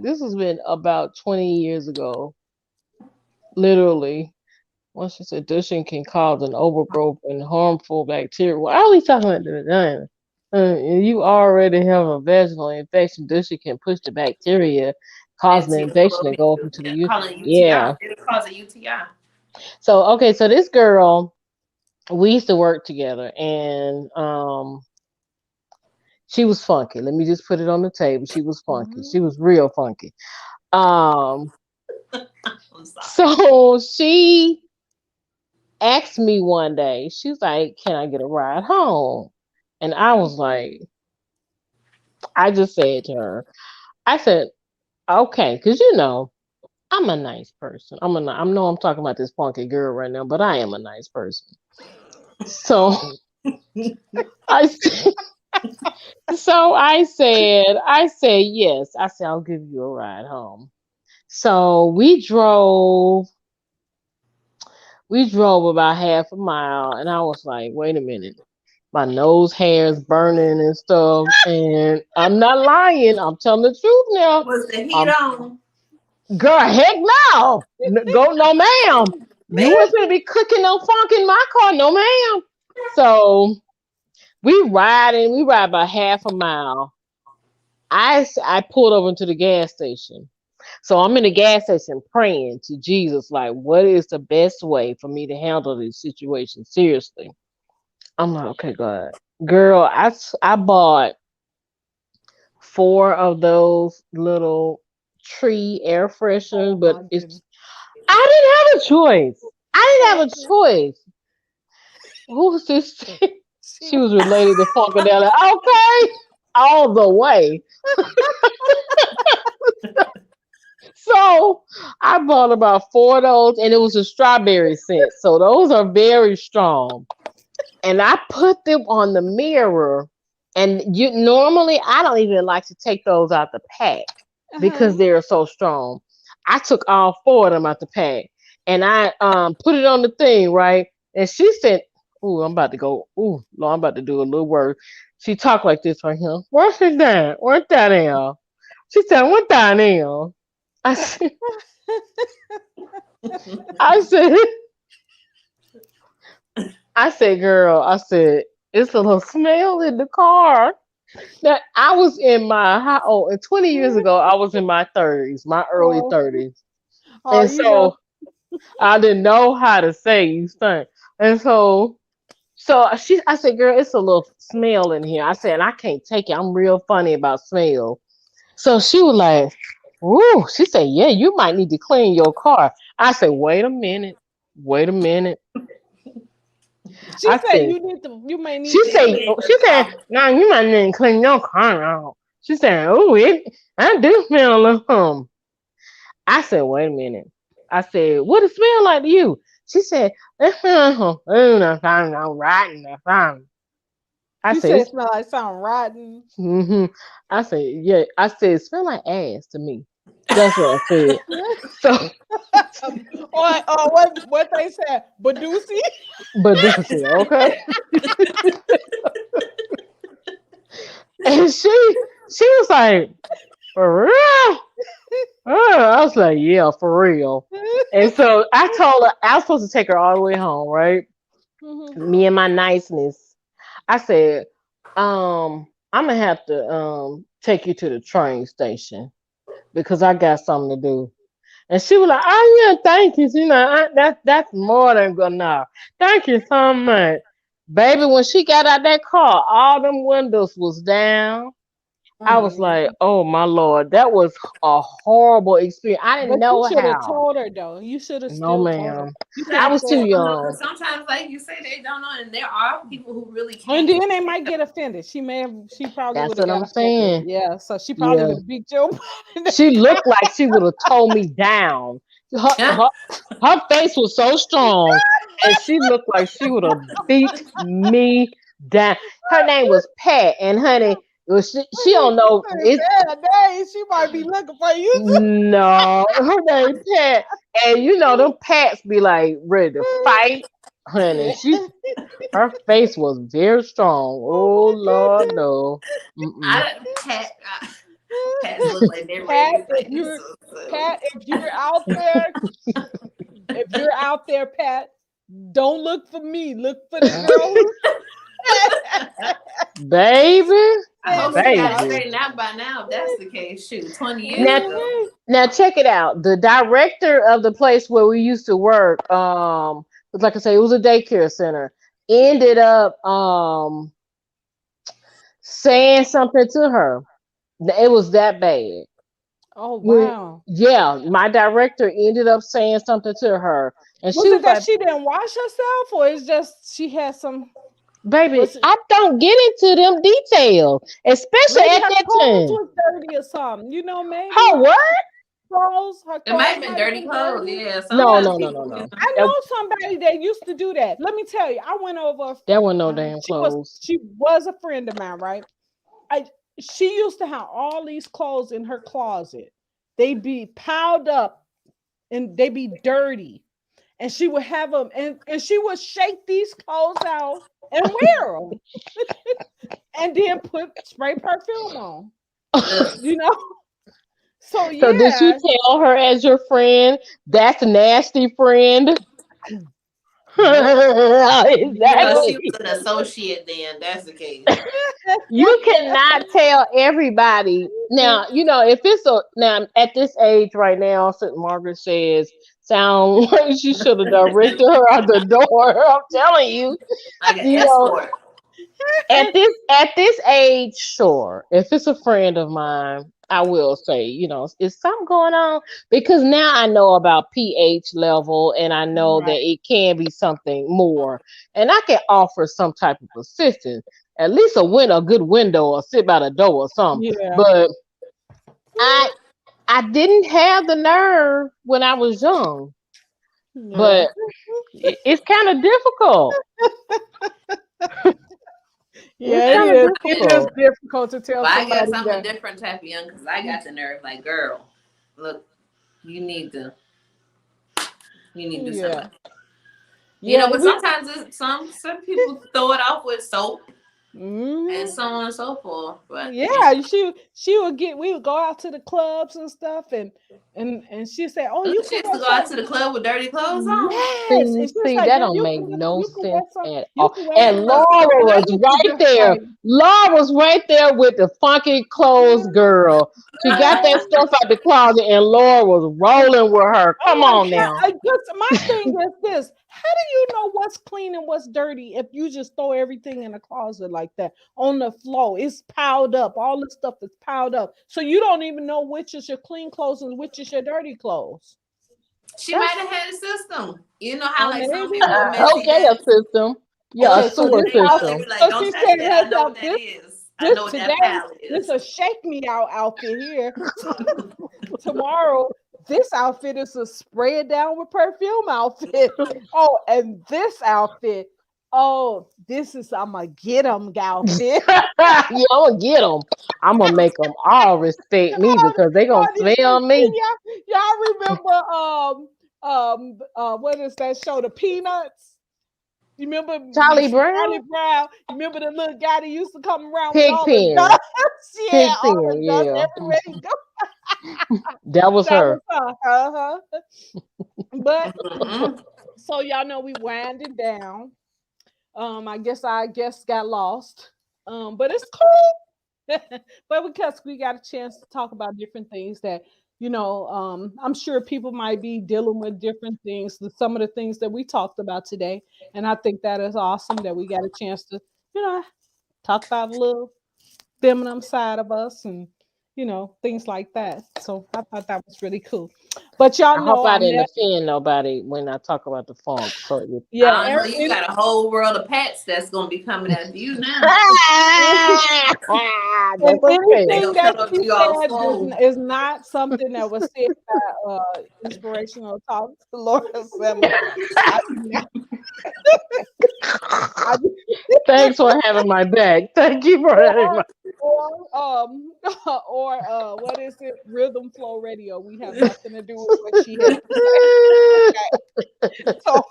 This has been about 20 years ago, literally. Once she said dishing can cause an overgrowth and harmful bacteria. Why are we talking about the vagina? You already have a vaginal infection. Dishing can push the bacteria, causing the Into your infection to go up fallopian into the tube. uterus. Calling UTI. Yeah. It cause a UTI. So okay, so this girl, we used to work together, and she was funky. Let me just put it on the table. She was funky. She was real funky. Um, I'm sorry. so she asked me one day, she was like, "Can I get a ride home?" And I was like, I just said to her, I said, okay, because I'm a nice person. I know I'm talking about this funky girl right now, but I am a nice person. So I said, I said yes. I said I'll give you a ride home. So we drove about half a mile, and I was like, wait a minute. My nose hair is burning and stuff. And I'm not lying. I'm telling the truth now. Was the heat Um, on? Girl, heck no. Go, no, ma'am. Man, You weren't going to be cooking no funk in my car. No, ma'am. So we ride about half a mile. I pulled over into the gas station. So I'm in the gas station praying to Jesus, like, what is the best way for me to handle this situation? Seriously. I'm like, okay, God. Girl, I bought four of those little tree air fresheners, Oh but my it's goodness. I didn't have a choice. I didn't have a choice. Who's this? She She was was related to Funkadelic. Okay, all the way. So I bought about four of those, and it was a strawberry scent. So those are very strong. And I put them on the mirror. And normally I don't even like to take those out the pack because uh-huh. they're so strong. I took all four of them out the pack, and I put it on the thing, right? And she said, "Ooh, I'm about to go. Ooh, Lord, I'm about to do a little word." She talked like this right here. Where's it down? Where's that in? She said, "What that in?" I said, I said, I said, girl, I said, it's a little smell in the car. That I was in my how old? And 20 years ago, I was in my 30s, my early Oh, 30s, oh, and you know, so I didn't know how to say you stink. And I said, girl, it's a little smell in here. I said, I can't take it. I'm real funny about smell. So she was like, "Ooh," she said, "Yeah, you might need to clean your car." I said, "Wait a minute, wait a minute." she I said said, you may she need to said, clean. clean the she said, car. "No, you might need to clean your car out." She said, "Oh, I do smell a little hum." I said, "Wait a minute." I said, "What it smell like to you?" She said, "It smells rotten or something." I She said, said it smell like something rotten. mm-hmm. I said, "Yeah." I said, "It smell like ass to me." That's what I said. So, or what they said, Badusi. but do see, okay? And she was like, "For real?" I was like, "Yeah, for real." And so I told her I was supposed to take her all the way home, right? Mhm. Me and my niceness. I said, I'm gonna have to take you to the train station because I got something to do. And she was like, "Oh yeah, thank you. That's more than good enough. Thank you so much." Baby, when she got out that car, all them windows was down. I was like, oh my Lord, that was a horrible experience. I didn't But you know should have how. told her though. You should have No, still told her. ma'am. You could I have was They too said, don't know because young. sometimes, like you say, they don't know, and there are people who really and can't. then they might get offended. She probably That's would have what got I'm offended. saying. Yeah, so she probably Yeah. would have beat you. She looked like she would have towed me down. Her, her, her face was so strong, and she looked like she would have beat me down. Her name was Pat, and honey, she don't know it. She might be looking for you. No, her name Pat, and you know them Pats be like ready to fight, honey. Her face was very strong. Oh Oh Lord, no. Mm-mm. I don't Pats look like they're Pat, ready to if fight you. you're Pat, if you're out there, Pat, don't look for me. Look for the girl who Baby, I hope she got it baby. straightened out by now. If that's the case, shoot, 20 years Now, ago. now check it out. The director of the place where we used to work, like I say, it was a daycare center. Ended up saying something to her. It was that bad. Oh When, wow. yeah, my director ended up saying something to her, and she Was it was that like, she didn't wash herself, or it's just she had some? "Baby, Was it I don't get into them details, especially maybe at her that clothes time." was dirty or something? You know, maybe Her what? her It might clothes have been might have dirty been clothes. dirty. Yeah, No, Yeah, sometimes no, no, no, people, no. I know somebody that used to do that. Let me tell you, I went over. That wasn't no damn clothes. She was a friend of mine, right? I She used to have all these clothes in her closet. They'd be piled up and they'd be dirty. And she would have them, and she would shake these clothes out and wear them, and then put spray perfume on. ugh. You know. So So did you yeah, tell her as your friend, that's a nasty friend? nope, So she nope. Exactly. was an associate then. That's the case. You cannot tell everybody. Now, if it's now at this age right now, St. Margaret says, sound like she should have directed her out the door. I'm telling you, Like an you know, escort. at this age, sure. If it's a friend of mine, I will say, is something going on? Because now I know about pH level and I know that Right. it can be something more. And I can offer some type of assistance. At least a good window or sit by the door or something. Yeah. But I I didn't have the nerve when I was young. Yeah. But it's kind of difficult. It's Yeah, it kind of is. It is difficult. difficult to tell But I guess somebody I'm a that. different type of young because I got the nerve. Like, girl, look, you need to, you need to do Yeah. something. Yeah. But sometimes some people throw it off with soap and Mhm. so on and so forth. But Yeah, we would go out to the clubs and stuff, and she'd say, "Oh, you she can used to wear go out some." to the club with dirty clothes on. Yes, See, and she was see, like, that "Girl, don't make no you can wear sense some, at you all. can wear And some." Laura was I used to right just there. like, Laura was right there with the funky clothes girl. She got that "Oh, stuff out the closet, and Laura was rolling with her. Come oh on my God!" now. My thing is this: how do you know what's clean and what's dirty if you just throw everything in a closet like that on the floor? It's piled up. All this stuff is piled up, so you don't even know which is your clean clothes and which is your dirty clothes. She might That's have had a system. You know how oh, like some maybe. people with messy Okay, a desks, system. Yeah, a Okay, so sewer this they know out. they system. be like, So don't she touch said to that. I know what herself, that is. I this know what that today, palette this is. a shake me out outfit here. Tomorrow, this outfit is a spray it down with perfume outfit. Oh, and this outfit, oh, this is I'm a get 'em outfit. Yeah, I'm gonna get them. I'm gonna make them all respect me because they gonna smell me. Y'all remember what is that show? The Peanuts. You remember Charlie Charlie Brown, Brown? You remember the little guy that used to come around with all the Pigpen, dust? Yeah, all the Pigpen. dust Yeah, everywhere he go. that was That was her. her. Uh-huh. But Mm-mm. so y'all know we winding down. I guess got lost. But it's cool. But because we got a chance to talk about different things that I'm sure people might be dealing with different things, some of the things that we talked about today. And I think that is awesome that we got a chance to, you know, talk about a little feminine side of us, and things like that. So I thought that was really cool. But y'all I hope know I I didn't met, offend nobody when I talk about the funk. So yeah, I don't know. You got a whole world of pets that's gonna be coming at you now. and that's okay. They anything gonna that come up she to you all said slow. is not something that was said by Inspirational Talks with Laura Simmons. I do not. I do, Thanks for having my back. Thank you for having my. what is it? Rhythm Flow Radio. We have nothing to do with what she has to say. So,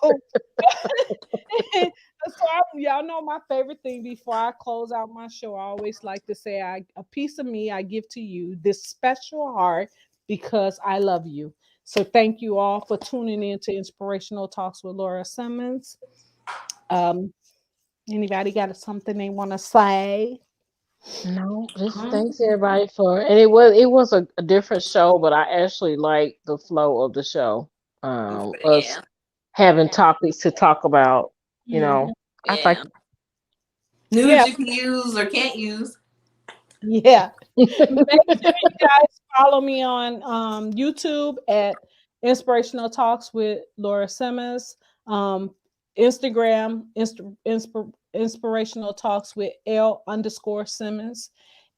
y'all know my favorite thing before I close out my show. I always like to say, a piece of me I give to you, this special heart, because I love you. So thank you all for tuning in to Inspirational Talks with Laura Simmons. Um, Anybody got something they want to say? No, just Mhm. thanks everybody for, and it was a different show, but I actually like the flow of the show. Us Yeah, having topics to talk about, you know, Mhm. I like. yeah. News Yeah, you can use or can't use. yeah. Make sure you guys follow me on YouTube at Inspirational Talks with Laura Simmons. Instagram, Inspirational Talks with L_Simmons.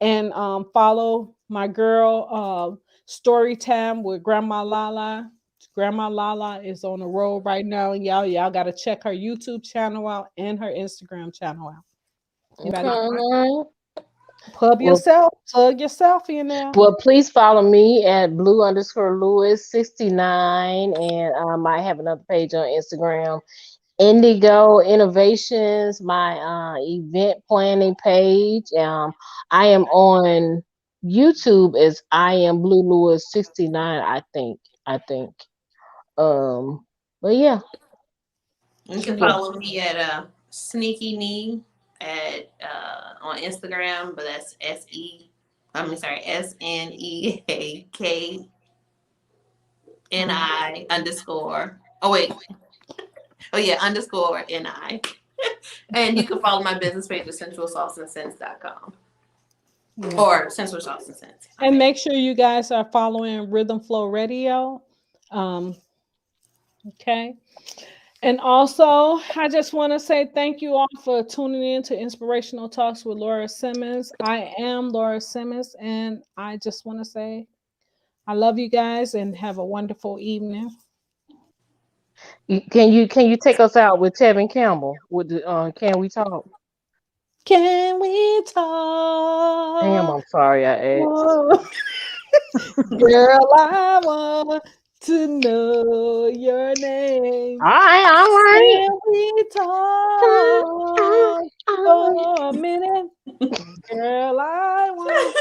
And follow my girl Story Time with Grandma Lala. Grandma Lala is on the road right now. And y'all got to check her YouTube channel out and her Instagram channel out. Anybody Okay. Well, plug yourself in there. well, please follow me at blue_Lewis 69, and I might have another page on Instagram. Indigo Innovations, my event planning page. I am on YouTube as I am Blue Lewis 69. I think. Um, but yeah, You can yeah. follow me at Sneaky Knee at on Instagram, but that's SNEAKNI_. Oh wait, oh yeah, _NI. And you can follow my business page at centralsauceandscents.com Yeah. or Central Sauce and Scents. And make sure you guys are following Rhythm Flow Radio. Um, okay. And also, I just want to say thank you all for tuning in to Inspirational Talks with Laura Simmons. I am Laura Simmons, and I just want to say I love you guys and have a wonderful evening. Can you take us out with Tevin Campbell with the Can We Talk? Can we Damn, talk? I'm sorry I asked. Girl, I want to know your name. All Can we talk for a minute? Girl, I want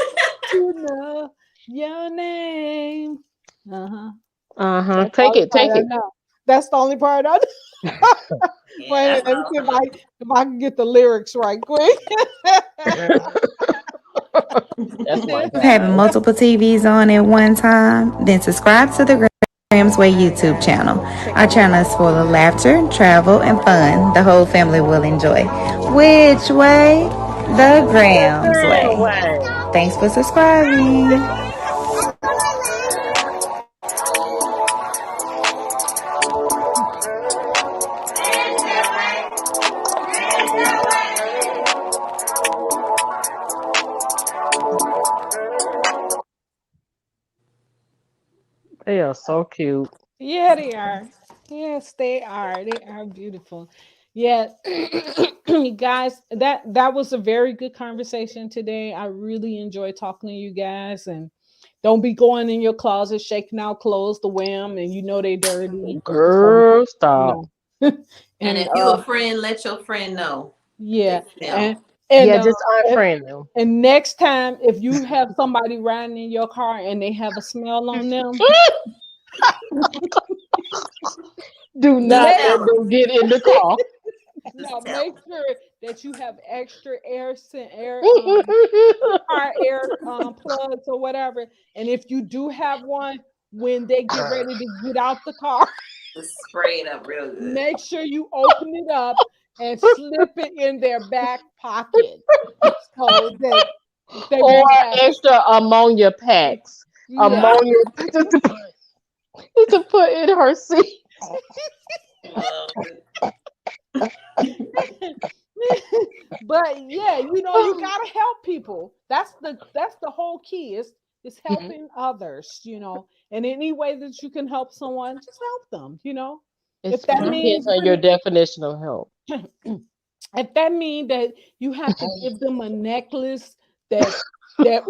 to know your name. Uh-huh. right. That's the Take only it, part take I it. know. That's the only part I know. Yeah, Wait, that's let me all see I if I can get the lyrics right quick. That's my Having guy. multiple TVs on at one time, then subscribe to the Grams Way YouTube channel. Our channel is full of laughter, travel, and fun the whole family will enjoy. Which way? The Grams Way. Way. Thanks for subscribing. They are so cute. Yeah, they are. Yes, they are. They are beautiful. Yeah, guys, that was a very good conversation today. I really enjoyed talking to you guys, and don't be going in your closet shaking out clothes to wear 'em, and you know they dirty. So Girl, you stop. know, And and if you a friend, let your friend know. yeah, Fix them. and and Yeah, uh, just unfriend them. and next time if you have somebody riding in your car and they have a smell on them, Do Just not make let tell them. them get in the car. Just now tell make them. sure that you have extra car air plugs or whatever. And if you do have one, when they get ready to get out the car, Just spray it up real good. make sure you open it up and slip it in their back pocket so that They Or both have. extra ammonia packs. Yeah. Ammonia just to put in her seat. But yeah, you gotta help people. That's the whole key is helping others, and any way that you can help someone, just help them. It If that depends means on your definition of help. if that means that you have to give them a necklace that that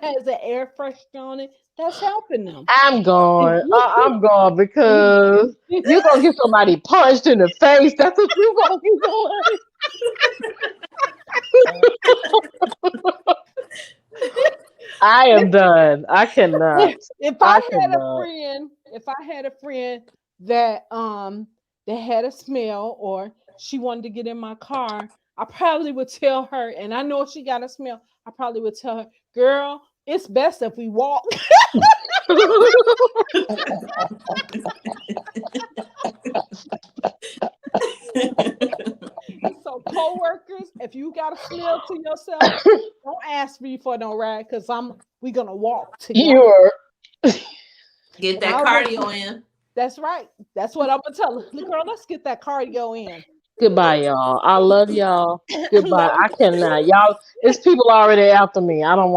has an air freshener on it, that's helping them. I'm gone. I'm gone because you're gonna get somebody punched in the face. That's what you're gonna be doing. I am done. I cannot. if I I had a cannot. friend, if I had a friend that had a smell or she wanted to get in my car, I probably would tell her, and I know she got a smell, I probably would tell her, girl, it's best if we walk. So co-workers, if you got a smell to yourself, don't ask me for no ride because we gonna walk together. You're Get And that cardio in. That's right. That's what I'm gonna tell her. Girl, let's get that cardio in. goodbye, y'all. I love y'all. Goodbye. Love I cannot. Y'all, it's people already after me. I don't want